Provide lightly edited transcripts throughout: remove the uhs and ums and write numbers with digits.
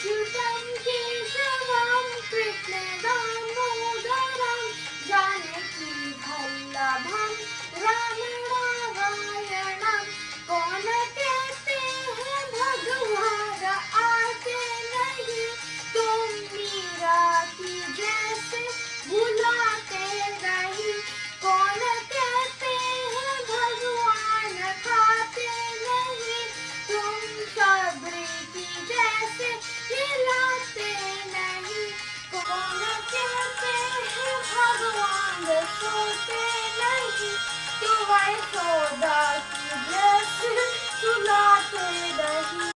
अच्युतं केशवं कृष्ण दामोदरं जानकी वल्लभं राम नारायणं कौन कहते हैं भगवान आते नहीं तुम मीरा की जैसे बुलाते नहीं कौन कहते हैं भगवान खाते नहीं तुम सबरी की जैसे खिलाते नहीं कौन कहते हैं भगवान सोते नहीं तुम यशोदा की जैसे सुलाते नहीं।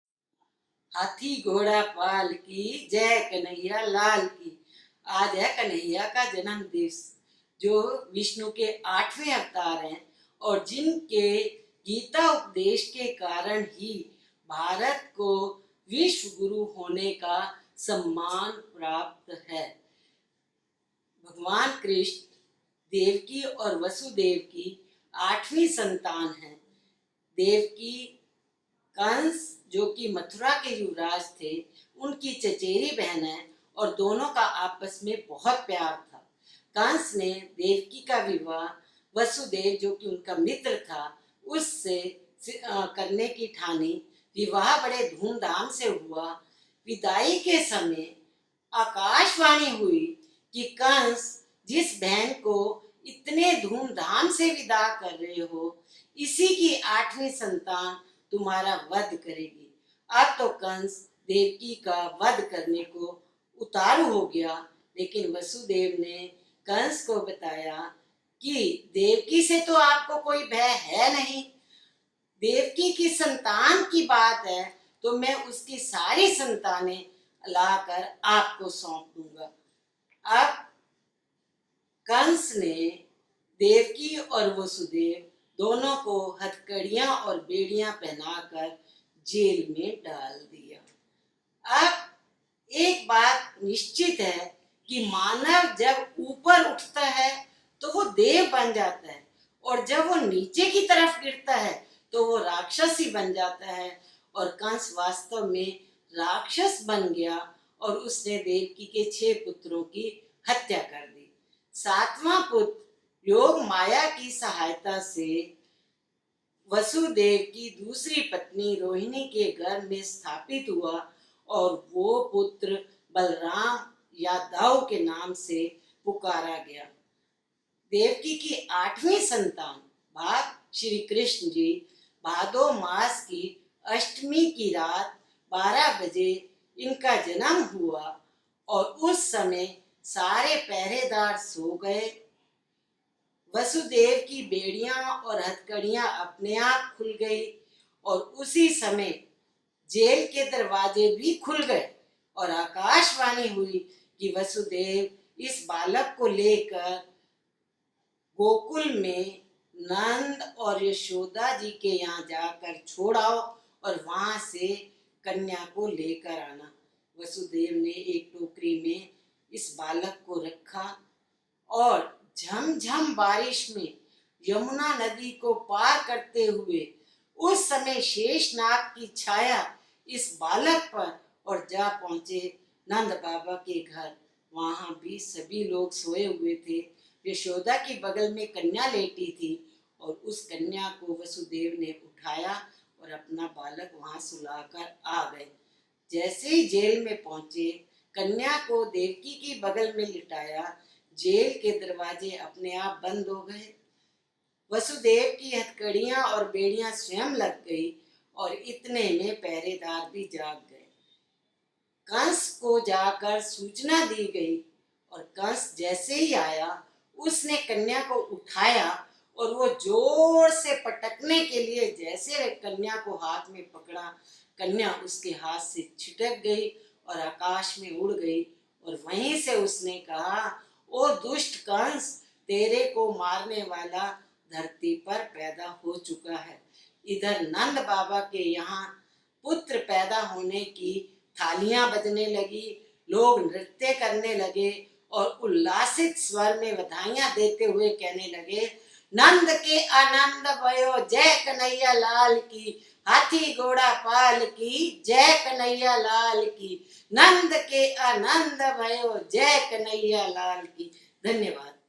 हाथी घोड़ा पाल की जय कन्हैया लाल की। आज है कन्हैया का जन्म दिवस, जो विष्णु के 8वें अवतार हैं और जिनके गीता उपदेश के कारण ही भारत को विश्व गुरु होने का सम्मान प्राप्त है। भगवान कृष्ण देवकी और वसुदेव की 8वीं संतान है। देवकी कंस, जो कि मथुरा के युवराज थे, उनकी चचेरी बहन है और दोनों का आपस में बहुत प्यार था। कंस ने देवकी का विवाह वसुदेव, जो कि उनका मित्र था, उससे करने की ठानी। विवाह बड़े धूमधाम से हुआ। विदाई के समय आकाशवाणी हुई कि कंस, जिस बहन को इतने धूमधाम से विदा कर रहे हो, इसी की 8वीं संतान तुम्हारा वध करेगी। अब तो कंस देवकी का वध करने को उतारू हो गया, लेकिन वसुदेव ने कंस को बताया कि देवकी से तो आपको कोई भय है नहीं। देवकी की संतान की बात है तो मैं उसकी सारी संतानें लाकर आपको सौंप दूंगा। अब कंस ने देवकी और वसुदेव दोनों को हथकड़ियां और बेड़ियां पहनाकर जेल में डाल दिया। अब एक बात निश्चित है कि मानव जब ऊपर उठता है तो वो देव बन जाता है, और जब वो नीचे की तरफ गिरता है तो वो राक्षस ही बन जाता है। और कंस वास्तव में राक्षस बन गया और उसने देवकी के 6 पुत्रों की हत्या कर दी। 7वां पुत्र योग माया की सहायता से वसुदेव की दूसरी पत्नी रोहिणी के गर्भ में स्थापित हुआ और वो पुत्र बलराम यादव के नाम से पुकारा गया। देवकी की 8वीं संतान भाग श्री कृष्ण जी भादो मास की अष्टमी की रात 12 बजे इनका जन्म हुआ और उस समय सारे पहरेदार सो गए। वसुदेव की बेड़ियां और हथकड़ियां अपने आप खुल गई और उसी समय जेल के दरवाजे भी खुल गए और आकाशवाणी हुई कि वसुदेव इस बालक को लेकर गोकुल में नंद और यशोदा जी के यहाँ जाकर छोड़ आओ और वहां से कन्या को लेकर आना। वसुदेव ने एक टोकरी में इस बालक को रखा और झमझम बारिश में यमुना नदी को पार करते हुए उस समय शेषनाग की छाया इस बालक पर और जा पहुंचे नंद बाबा के घर। वहां भी सभी लोग सोए हुए थे। यशोदा की बगल में कन्या लेटी थी और उस कन्या को वसुदेव ने उठाया और अपना बालक वहां सुलाकर आ गए। जैसे ही जेल में पहुंचे, कन्या को देवकी की बगल में लिटाया। जेल के दरवाजे अपने आप बंद हो गए। वसुदेव की हथकड़ियां और बेड़ियां स्वयं लग गई और इतने में पहरेदार भी जाग गए। कंस को जाकर सूचना दी गई और कंस जैसे ही आया, उसने कन्या को उठाया और वो जोर से पटकने के लिए जैसे कन्या को हाथ में पकड़ा, कन्या उसके हाथ से छिटक गई और आकाश में उड़ गई। और वहीं से उसने कहा, ओ दुष्ट कंस, तेरे को मारने वाला धरती पर पैदा हो चुका है। इधर नंद बाबा के यहाँ पुत्र पैदा होने की थालियां बजने लगी, लोग नृत्य करने लगे और उल्लासित स्वर में बधाइयां देते हुए कहने लगे, नंद के आनंद भयो, जय कन्हैया लाल की, हाथी घोड़ा पाल की जय कन्हैया लाल की। नंद के आनंद भयो जय कन्हैया लाल की। धन्यवाद।